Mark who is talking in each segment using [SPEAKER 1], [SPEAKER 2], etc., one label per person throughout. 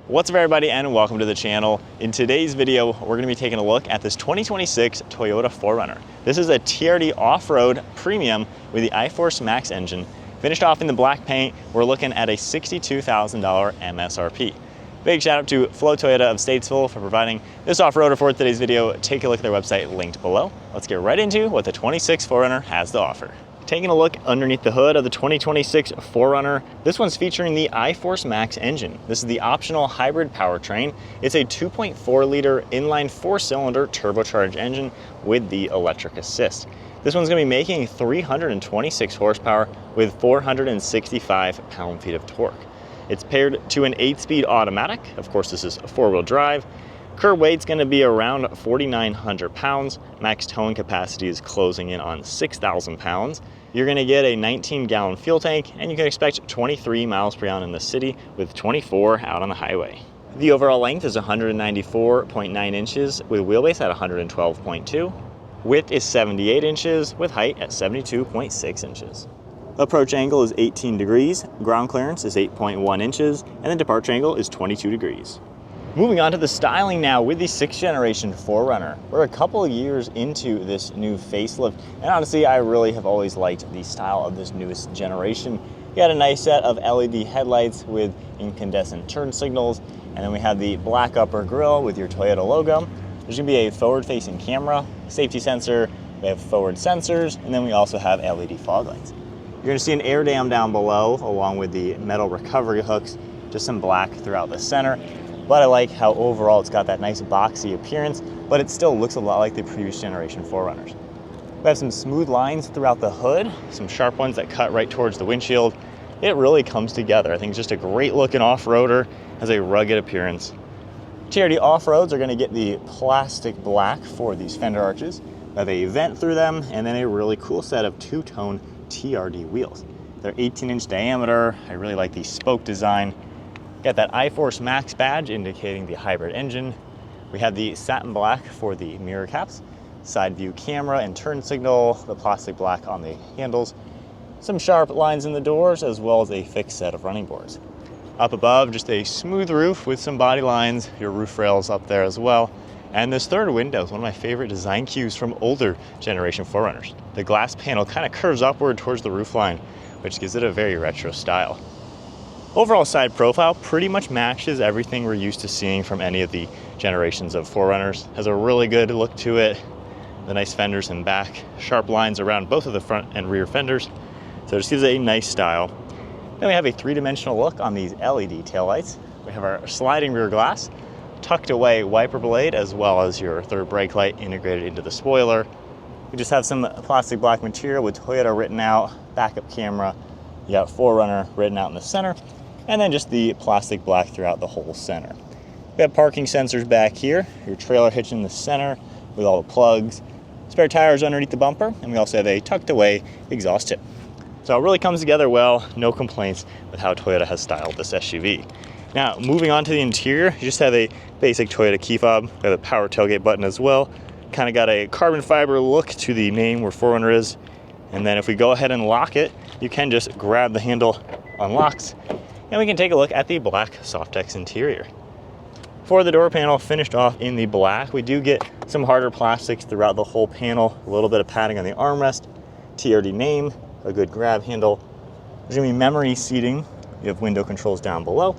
[SPEAKER 1] What's up everybody and welcome to the channel. In today's video, we're gonna be taking a look at this 2026 Toyota 4Runner. This is a TRD Off Road Premium with the iForce Max engine. Finished off in the black paint, we're looking at a $62,000 MSRP. Big shout out to Flo Toyota of Statesville for providing this off-roader for today's video. Take a look at their website linked below. Let's get right into what the 26 4Runner has to offer. Taking a look underneath the hood of the 2026 4Runner, this one's featuring the iForce Max engine. This is the optional hybrid powertrain. It's a 2.4 liter inline 4-cylinder turbocharged engine with the electric assist. This one's gonna be making 326 horsepower with 465 pound-feet of torque. It's paired to an 8-speed automatic. Of course, this is a 4-wheel drive. Curb weight's gonna be around 4,900 pounds. Max towing capacity is closing in on 6,000 pounds. You're gonna get a 19-gallon fuel tank, and you can expect 23 miles per gallon in the city with 24 out on the highway. The overall length is 194.9 inches with wheelbase at 112.2. Width is 78 inches with height at 72.6 inches. Approach angle is 18 degrees, ground clearance is 8.1 inches, and the departure angle is 22 degrees. Moving on to the styling now with the 6th generation 4Runner. We're a couple of years into this new facelift, and honestly, I really have always liked the style of this newest generation. You got a nice set of LED headlights with incandescent turn signals, and then we have the black upper grille with your Toyota logo. There's gonna be a forward-facing camera, safety sensor, we have forward sensors, and then we also have LED fog lights. You're gonna see an air dam down below, along with the metal recovery hooks, just some black throughout the center. But I like how overall it's got that nice boxy appearance, but it still looks a lot like the previous generation 4Runners. We have some smooth lines throughout the hood, some sharp ones that cut right towards the windshield. It really comes together. I think it's just a great looking off-roader, has a rugged appearance. TRD off-roads are gonna get the plastic black for these fender arches. We have a vent through them, and then a really cool set of two-tone TRD wheels. They're 18-inch diameter. I really like the spoke design. Got that iForce Max badge indicating the hybrid engine. We have the satin black for the mirror caps, side view camera and turn signal, the plastic black on the handles, some sharp lines in the doors, as well as a fixed set of running boards. Up above, just a smooth roof with some body lines, your roof rails up there as well. And this third window is one of my favorite design cues from older generation 4Runners. The glass panel kind of curves upward towards the roofline, which gives it a very retro style. Overall side profile pretty much matches everything we're used to seeing from any of the generations of 4Runners. Has a really good look to it. The nice fenders in back, sharp lines around both of the front and rear fenders. So it just gives it a nice style. Then we have a three-dimensional look on these LED taillights. We have our sliding rear glass, tucked away wiper blade, as well as your third brake light integrated into the spoiler. We just have some plastic black material with Toyota written out, backup camera. You got 4Runner written out in the center, and then just the plastic black throughout the whole center. We have parking sensors back here, your trailer hitch in the center with all the plugs, spare tires underneath the bumper, and we also have a tucked away exhaust tip. So it really comes together well, no complaints with how Toyota has styled this SUV. Now, moving on to the interior, you just have a basic Toyota key fob. We have a power tailgate button as well. Kind of got a carbon fiber look to the name where 4Runner is. And then if we go ahead and lock it, you can just grab the handle, unlocks, and we can take a look at the black SofTex interior. For the door panel, finished off in the black, we do get some harder plastics throughout the whole panel, a little bit of padding on the armrest, TRD name, a good grab handle. There's gonna be memory seating. You have window controls down below,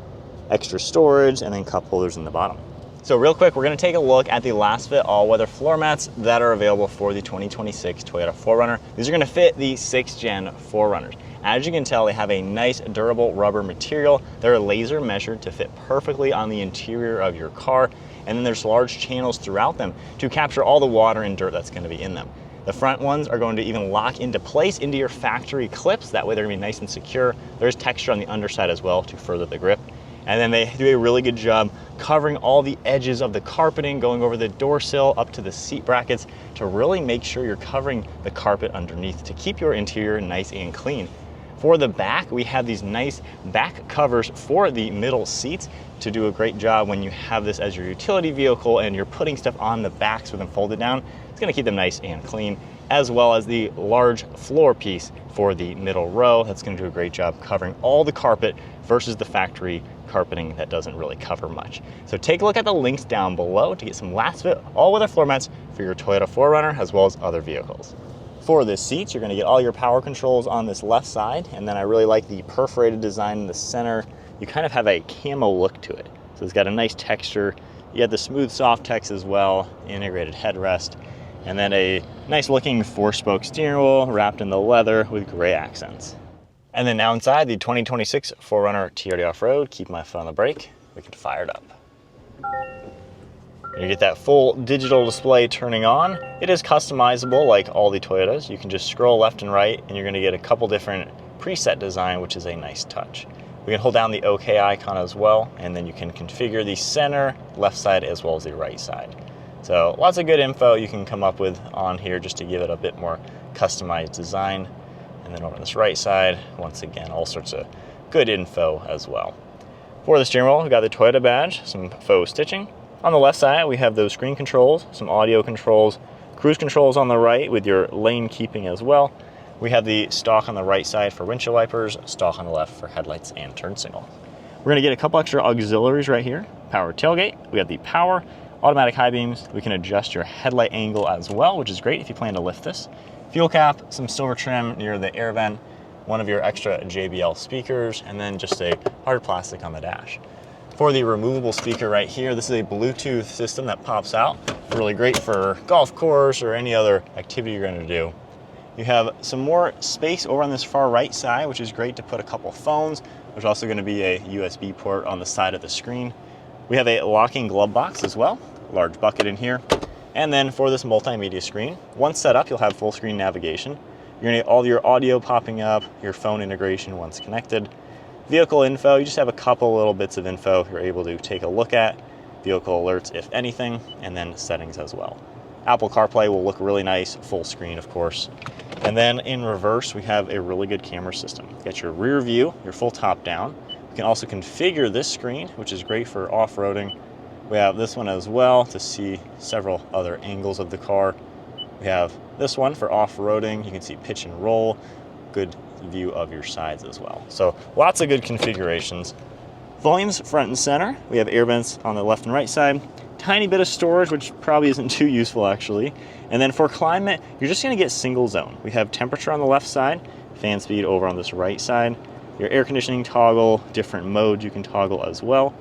[SPEAKER 1] extra storage, and then cup holders in the bottom. So real quick, we're gonna take a look at the last fit all-weather floor mats that are available for the 2026 Toyota 4Runner. These are gonna fit the 6th gen 4Runners. As you can tell, they have a nice durable rubber material. They're laser measured to fit perfectly on the interior of your car. And then there's large channels throughout them to capture all the water and dirt that's gonna be in them. The front ones are going to even lock into place into your factory clips. That way they're gonna be nice and secure. There's texture on the underside as well to further the grip. And then they do a really good job covering all the edges of the carpeting, going over the door sill up to the seat brackets to really make sure you're covering the carpet underneath to keep your interior nice and clean. For the back, we have these nice back covers for the middle seats to do a great job when you have this as your utility vehicle and you're putting stuff on the backs with them folded down. It's gonna keep them nice and clean. as well as the large floor piece for the middle row. That's going to do a great job covering all the carpet versus the factory carpeting that doesn't really cover much. So take a look at the links down below to get some last fit all-weather floor mats for your Toyota 4Runner as well as other vehicles. For the seats, you're going to get all your power controls on this left side, and then I really like the perforated design in the center. You kind of have a camo look to it. So it's got a nice texture. You have the smooth SofTex as well, integrated headrest, and then a nice looking 4-spoke steering wheel wrapped in the leather with gray accents. And then now inside the 2026 4Runner TRD Off Road, keep my foot on the brake, we can fire it up. You get that full digital display turning on. It is customizable like all the Toyotas. You can just scroll left and right and you're gonna get a couple different preset design, which is a nice touch. We can hold down the OK icon as well, and then you can configure the center, left side, as well as the right side. So lots of good info you can come up with on here just to give it a bit more customized design. And then over on this right side, once again, all sorts of good info as well. For the steering wheel, we got the Toyota badge, some faux stitching. On the left side, we have those screen controls, some audio controls, cruise controls on the right with your lane keeping as well. We have the stalk on the right side for windshield wipers, stalk on the left for headlights and turn signal. We're gonna get a couple extra auxiliaries right here. Power tailgate, we have the power, automatic high beams. We can adjust your headlight angle as well, which is great if you plan to lift this. Fuel cap, some silver trim near the air vent, one of your extra JBL speakers, and then just a hard plastic on the dash. For the removable speaker right here, this is a Bluetooth system that pops out. Really great for golf course or any other activity you're gonna do. You have some more space over on this far right side, which is great to put a couple phones. There's also gonna be a USB port on the side of the screen. We have a locking glove box as well, large bucket in here. And then for this multimedia screen, once set up, you'll have full screen navigation. You're gonna get all your audio popping up, your phone integration once connected. Vehicle info, you just have a couple little bits of info you're able to take a look at. Vehicle alerts, if anything, and then settings as well. Apple CarPlay will look really nice, full screen, of course. And then in reverse, we have a really good camera system. You got your rear view, your full top down. You can also configure this screen, which is great for off-roading. We have this one as well to see several other angles of the car. We have this one for off-roading. You can see pitch and roll, good view of your sides as well. So lots of good configurations. Volumes front and center. We have air vents on the left and right side. Tiny bit of storage, which probably isn't too useful actually. And then for climate, you're just gonna get single zone. We have temperature on the left side, fan speed over on this right side. Your air conditioning toggle, different modes you can toggle as well.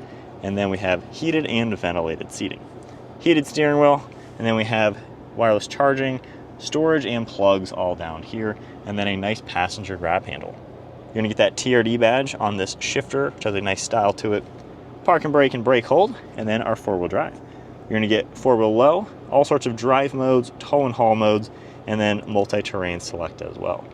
[SPEAKER 1] And then we have heated and ventilated seating. Heated steering wheel, and then we have wireless charging, storage and plugs all down here, and then a nice passenger grab handle. You're gonna get that TRD badge on this shifter, which has a nice style to it. Park and brake hold, and then our 4-wheel drive. You're gonna get 4-wheel low, all sorts of drive modes, tow and haul modes, and then multi-terrain select as well.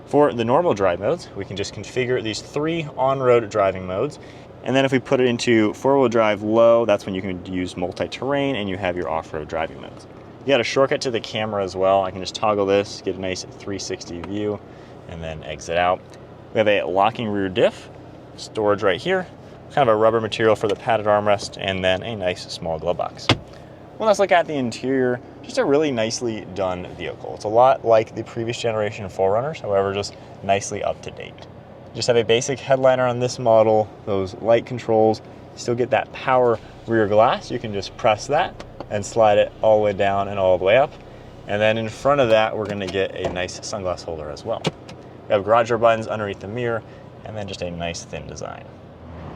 [SPEAKER 1] For the normal drive modes, we can just configure these 3 on-road driving modes. And then if we put it into 4-wheel drive low, that's when you can use multi-terrain and you have your off-road driving modes. You got a shortcut to the camera as well. I can just toggle this, get a nice 360 view, and then exit out. We have a locking rear diff, storage right here, kind of a rubber material for the padded armrest, and then a nice small glove box. Well, let's look at the interior. Just a really nicely done vehicle. It's a lot like the previous generation of 4Runners, however, just nicely up to date. Just have a basic headliner on this model, those light controls. Still get that power rear glass. You can just press that and slide it all the way down and all the way up. And then in front of that, we're gonna get a nice sunglass holder as well. We have garage door buttons underneath the mirror, and then just a nice thin design.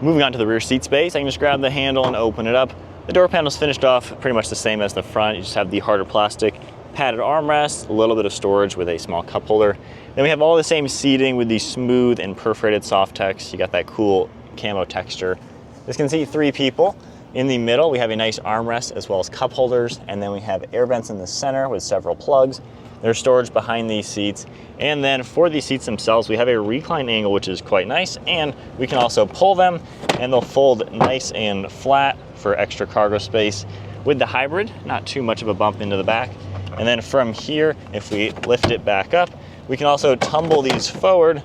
[SPEAKER 1] Moving on to the rear seat space, I can just grab the handle and open it up. The door panel's finished off pretty much the same as the front. You just have the harder plastic padded armrest, a little bit of storage with a small cup holder. Then we have all the same seating with the smooth and perforated SofTex. You got that cool camo texture. This can seat 3 people. In the middle, we have a nice armrest as well as cup holders, and then we have air vents in the center with several plugs. There's storage behind these seats. And then for these seats themselves, we have a recline angle, which is quite nice, and we can also pull them and they'll fold nice and flat for extra cargo space. With the hybrid, not too much of a bump into the back. And then from here, if we lift it back up, we can also tumble these forward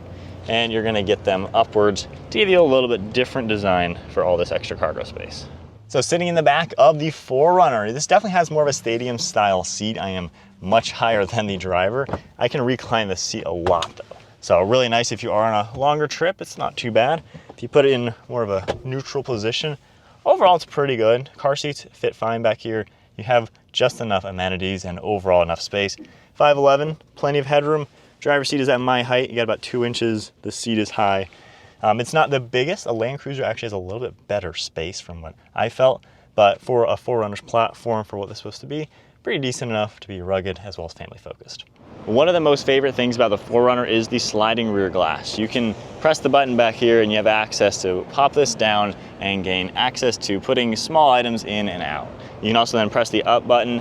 [SPEAKER 1] and you're gonna get them upwards to give you a little bit different design for all this extra cargo space. So sitting in the back of the 4Runner, this definitely has more of a stadium style seat. I am much higher than the driver. I can recline the seat a lot though. So really nice if you are on a longer trip, it's not too bad. If you put it in more of a neutral position, overall it's pretty good. Car seats fit fine back here. You have just enough amenities and overall enough space. 5'11", plenty of headroom. Driver's seat is at my height. You got about 2 inches. The seat is high. It's not the biggest. A Land Cruiser actually has a little bit better space from what I felt, but for a 4Runner's platform, for what it's supposed to be, pretty decent enough to be rugged as well as family focused. One of the most favorite things about the 4Runner is the sliding rear glass. You can press the button back here and you have access to pop this down and gain access to putting small items in and out. You can also then press the up button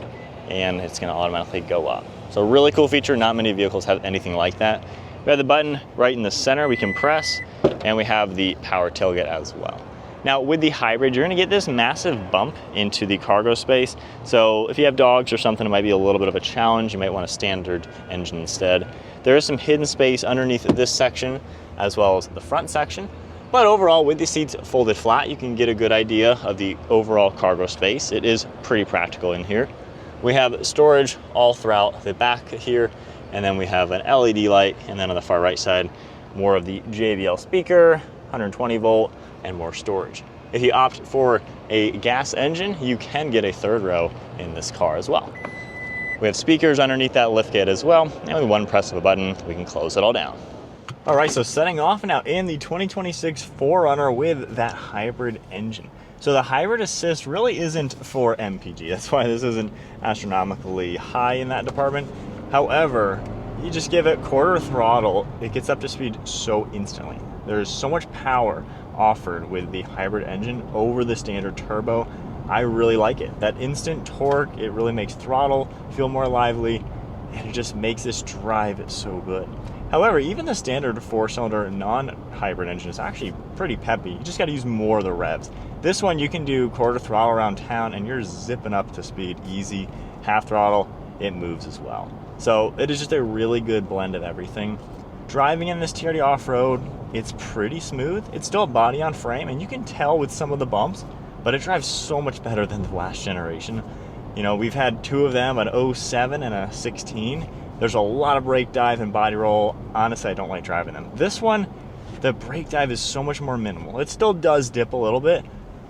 [SPEAKER 1] and it's going to automatically go up. So really cool feature. Not many vehicles have anything like that. We have the button right in the center we can press, and we have the power tailgate as well. Now with the hybrid, you're gonna get this massive bump into the cargo space. So if you have dogs or something, it might be a little bit of a challenge. You might want a standard engine instead. There is some hidden space underneath this section as well as the front section. But overall, with the seats folded flat, you can get a good idea of the overall cargo space. It is pretty practical in here. We have storage all throughout the back here, and then we have an LED light, and then on the far right side, more of the JBL speaker, 120 volt, and more storage. If you opt for a gas engine, you can get a third row in this car as well. We have speakers underneath that liftgate as well, and with one press of a button, we can close it all down. All right, so setting off now in the 2026 4Runner with that hybrid engine. So the hybrid assist really isn't for MPG. That's why this isn't astronomically high in that department. However, you just give it quarter throttle, it gets up to speed so instantly. There's so much power offered with the hybrid engine over the standard turbo. I really like it. That instant torque, it really makes throttle feel more lively, and it just makes this drive so good. However, even the standard 4-cylinder non-hybrid engine is actually pretty peppy. You just got to use more of the revs. This one you can do quarter throttle around town and you're zipping up to speed easy. Half throttle, it moves as well. So it is just a really good blend of everything. Driving in this TRD off-road, it's pretty smooth. It's still a body on frame, and you can tell with some of the bumps, but it drives so much better than the last generation. You know, we've had two of them, an 07 and a 16. There's a lot of brake dive and body roll. Honestly, I don't like driving them. This one, the brake dive is so much more minimal. It still does dip a little bit.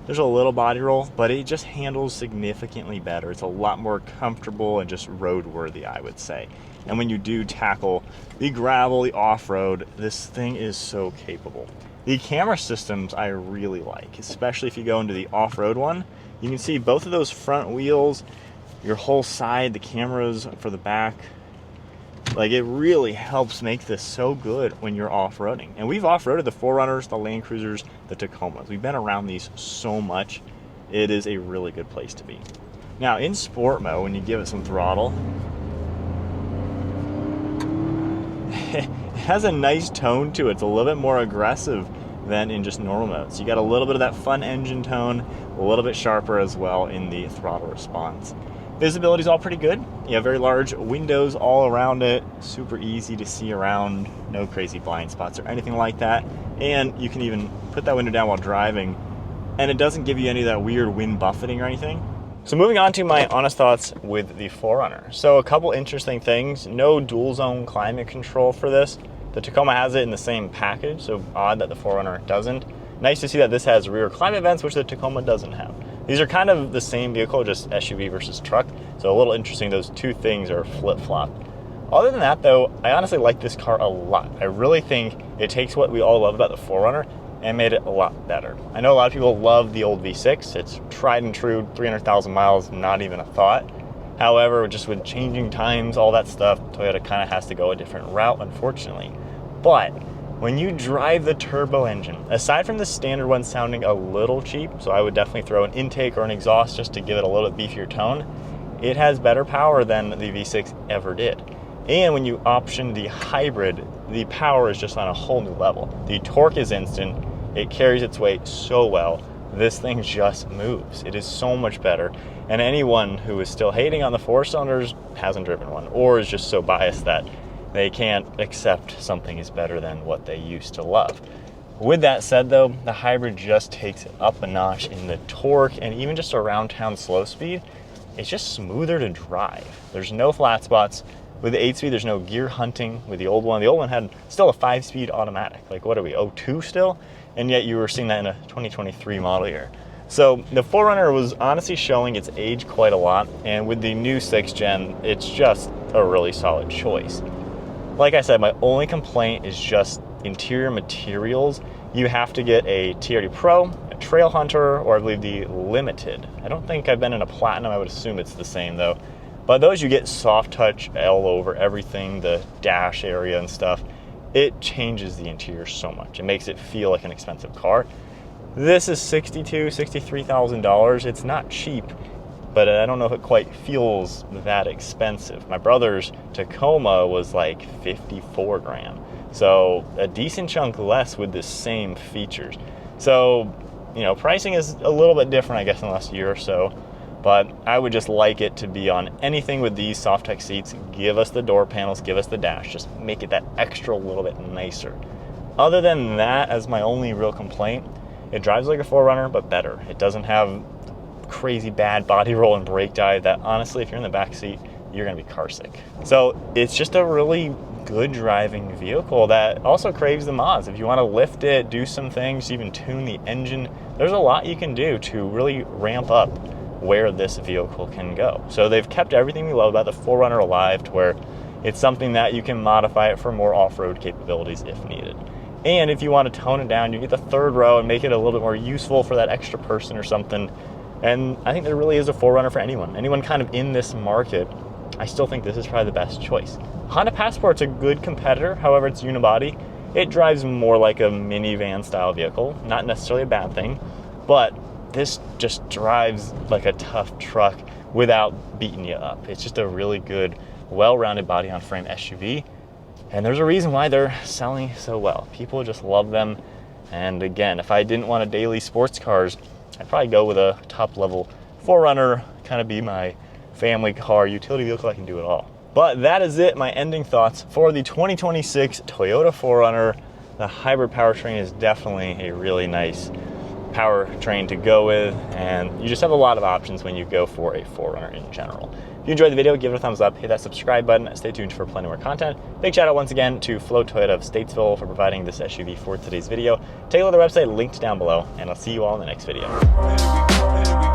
[SPEAKER 1] There's a little body roll, but it just handles significantly better. It's a lot more comfortable and just roadworthy, I would say. And when you do tackle the gravel, the off-road, this thing is so capable. The camera systems I really like, especially if you go into the off-road one. You can see both of those front wheels, your whole side, the cameras for the back. Like, it really helps make this so good when you're off-roading. And we've off-roaded the 4Runners, the Land Cruisers, the Tacomas. We've been around these so much. It is a really good place to be. Now, in sport mode, when you give it some throttle, it has a nice tone to it. It's a little bit more aggressive than in just normal mode. So you got a little bit of that fun engine tone, a little bit sharper as well in the throttle response. Visibility is all pretty good. You have very large windows all around it, super easy to see around, no crazy blind spots or anything like that. And you can even put that window down while driving, and it doesn't give you any of that weird wind buffeting or anything. So moving on to my honest thoughts with the 4Runner. So a couple interesting things. No dual zone climate control for this. The Tacoma has it in the same package, so odd that the 4Runner doesn't. Nice to see that this has rear climate vents, which the Tacoma doesn't have. These are kind of the same vehicle, just SUV versus truck. So a little interesting, those two things are flip-flopped. Other than that though, I honestly like this car a lot. I really think it takes what we all love about the 4Runner and made it a lot better. I know a lot of people love the old V6. It's tried and true, 300,000 miles, not even a thought. However, just with changing times, all that stuff, Toyota kind of has to go a different route, unfortunately. But when you drive the turbo engine, aside from the standard one sounding a little cheap, so I would definitely throw an intake or an exhaust just to give it a little bit beefier tone, it has better power than the V6 ever did. And when you option the hybrid, the power is just on a whole new level. The torque is instant, it carries its weight so well, this thing just moves. It is so much better. And anyone who is still hating on the 4-cylinders hasn't driven one, or is just so biased that they can't accept something is better than what they used to love. With that said though, the hybrid just takes it up a notch in the torque and even just around town slow speed. it's just smoother to drive. There's no flat spots. With the 8-speed, there's no gear hunting. With the old one had still a 5-speed automatic. Like, what are we, 02 still? And yet you were seeing that in a 2023 model year. So the 4Runner was honestly showing its age quite a lot, and with the new 6th gen, it's just a really solid choice. Like I said, my only complaint is just interior materials. You have to get a TRD Pro, a Trail Hunter, or I believe the Limited. I don't think I've been in a Platinum. I would assume it's the same though. But those, you get soft touch all over everything, the dash area and stuff. It changes the interior so much. It makes it feel like an expensive car. This is $62,000, $63,000. It's not cheap, but I don't know if it quite feels that expensive. My brother's Tacoma was like 54 grand. So a decent chunk less with the same features. So, you know, pricing is a little bit different, I guess, in the last year or so. But I would just like it to be on anything with these SofTex seats. Give us the door panels, give us the dash, just make it that extra little bit nicer. Other than that, as my only real complaint, it drives like a 4Runner, but better. It doesn't have crazy bad body roll and brake dive that honestly, if you're in the back seat, you're gonna be car sick. So it's just a really good driving vehicle that also craves the mods. If you wanna lift it, do some things, even tune the engine, there's a lot you can do to really ramp up where this vehicle can go. So they've kept everything we love about the 4Runner alive, to where it's something that you can modify it for more off-road capabilities if needed. And if you want to tone it down, you get the 3rd row and make it a little bit more useful for that extra person or something. And I think there really is a 4Runner for anyone kind of in this market. I still think this is probably the best choice. Honda Passport's a good competitor, however it's unibody. It drives more like a minivan style vehicle, not necessarily a bad thing, but this just drives like a tough truck without beating you up. It's just a really good, well-rounded body on frame SUV. And there's a reason why they're selling so well. People just love them. And again, if I didn't want a daily sports cars, I'd probably go with a top level 4Runner, kind of be my family car, utility vehicle. I can do it all. But that is it, my ending thoughts for the 2026 Toyota 4Runner. The hybrid powertrain is definitely a really nice powertrain to go with, and you just have a lot of options when you go for a 4Runner in general. If you enjoyed the video, give it a thumbs up, hit that subscribe button, stay tuned for plenty more content. Big shout out once again to Flo Toyota of Statesville for providing this SUV for today's video. Take a look at their website, linked down below, and I'll see you all in the next video.